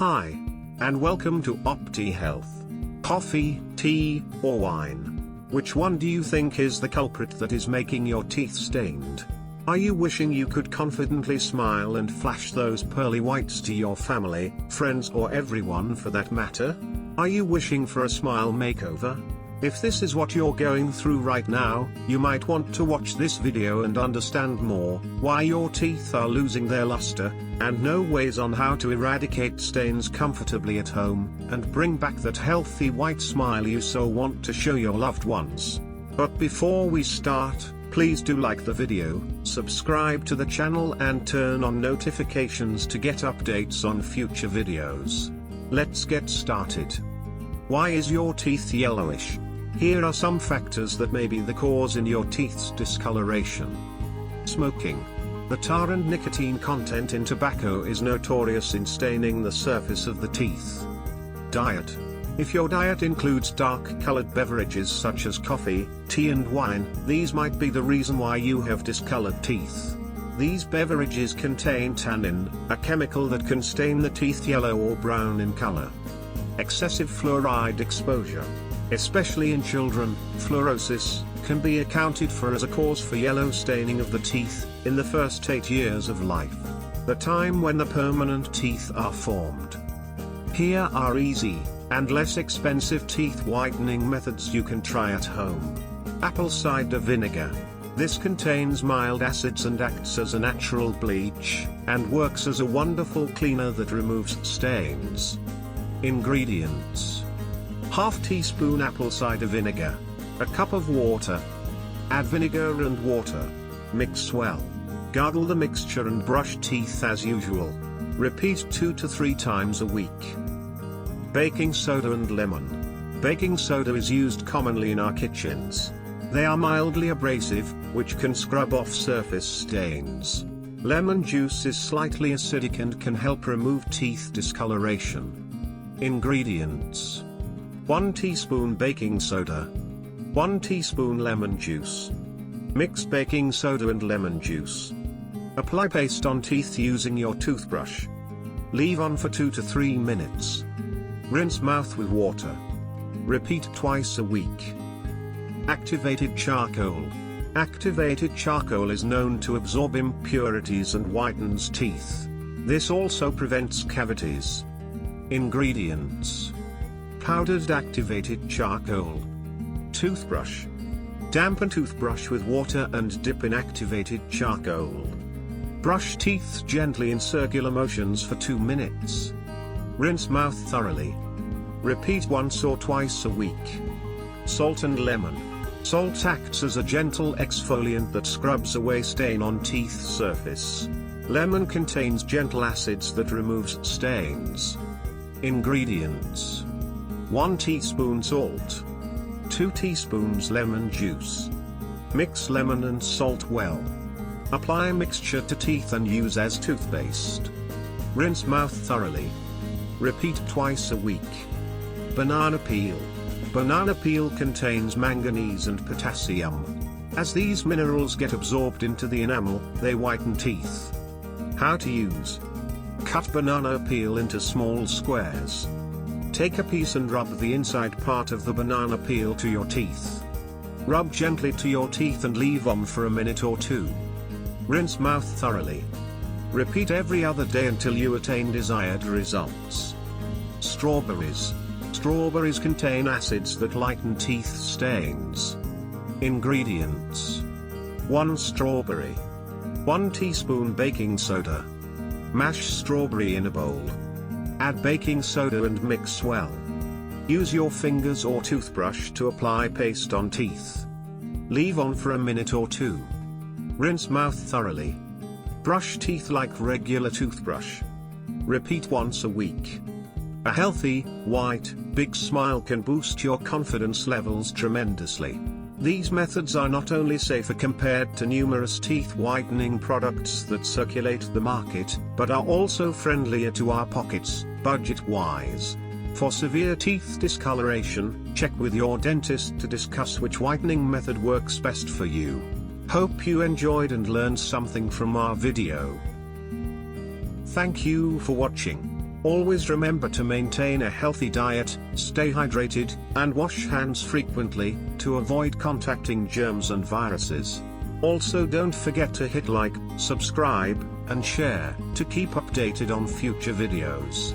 Hi, and welcome to Opti Health. Coffee, tea, or wine? Which one do you think is the culprit that is making your teeth stained? Are you wishing you could confidently smile and flash those pearly whites to your family, friends, or everyone for that matter? Are you wishing for a smile makeover? If this is what you're going through right now, you might want to watch this video and understand more, why your teeth are losing their luster, and know ways on how to eradicate stains comfortably at home, and bring back that healthy white smile you so want to show your loved ones. But before we start, please do like the video, subscribe to the channel and turn on notifications to get updates on future videos. Let's get started. Why is your teeth yellowish? Here are some factors that may be the cause in your teeth's discoloration. Smoking. The tar and nicotine content in tobacco is notorious in staining the surface of the teeth. Diet. If your diet includes dark-colored beverages such as coffee, tea and wine, these might be the reason why you have discolored teeth. These beverages contain tannin, a chemical that can stain the teeth yellow or brown in color. Excessive fluoride exposure. Especially in children, fluorosis can be accounted for as a cause for yellow staining of the teeth in the first 8 years of life, the time when the permanent teeth are formed. Here are easy and less expensive teeth whitening methods you can try at home. Apple cider vinegar. This contains mild acids and acts as a natural bleach, and works as a wonderful cleaner that removes stains. Ingredients: ½ teaspoon apple cider vinegar, a cup of water. Add vinegar and water. Mix well. Gargle the mixture and brush teeth as usual. Repeat 2 to 3 times a week. Baking soda and lemon. Baking soda is used commonly in our kitchens. They are mildly abrasive, which can scrub off surface stains. Lemon juice is slightly acidic and can help remove teeth discoloration. Ingredients: 1 teaspoon baking soda, 1 teaspoon lemon juice. Mix baking soda and lemon juice. Apply paste on teeth using your toothbrush. Leave on for 2 to 3 minutes. Rinse mouth with water. Repeat twice a week. Activated charcoal. Activated charcoal is known to absorb impurities and whitens teeth. This also prevents cavities. Ingredients: powdered activated charcoal. Toothbrush. Dampen toothbrush with water and dip in activated charcoal. Brush teeth gently in circular motions for 2 minutes. Rinse mouth thoroughly. Repeat once or twice a week. Salt and lemon. Salt acts as a gentle exfoliant that scrubs away stain on teeth surface. Lemon contains gentle acids that removes stains. Ingredients: 1 teaspoon salt, 2 teaspoons lemon juice. Mix lemon and salt well. Apply mixture to teeth and use as toothpaste. Rinse mouth thoroughly. Repeat twice a week. Banana peel. Banana peel contains manganese and potassium. As these minerals get absorbed into the enamel, they whiten teeth. How to use: cut banana peel into small squares. Take a piece and rub the inside part of the banana peel to your teeth. Rub gently to your teeth and leave on for a minute or 2. Rinse mouth thoroughly. Repeat every other day until you attain desired results. Strawberries. Strawberries contain acids that lighten teeth stains. Ingredients: 1 strawberry, 1 teaspoon baking soda. Mash strawberry in a bowl. Add baking soda and mix well. Use your fingers or toothbrush to apply paste on teeth. Leave on for a minute or 2. Rinse mouth thoroughly. Brush teeth like regular toothbrush. Repeat once a week. A healthy, white, big smile can boost your confidence levels tremendously. These methods are not only safer compared to numerous teeth whitening products that circulate the market, but are also friendlier to our pockets, budget-wise. For severe teeth discoloration, check with your dentist to discuss which whitening method works best for you. Hope you enjoyed and learned something from our video. Thank you for watching. Always remember to maintain a healthy diet, stay hydrated, and wash hands frequently, to avoid contacting germs and viruses. Also, don't forget to hit like, subscribe, and share, to keep updated on future videos.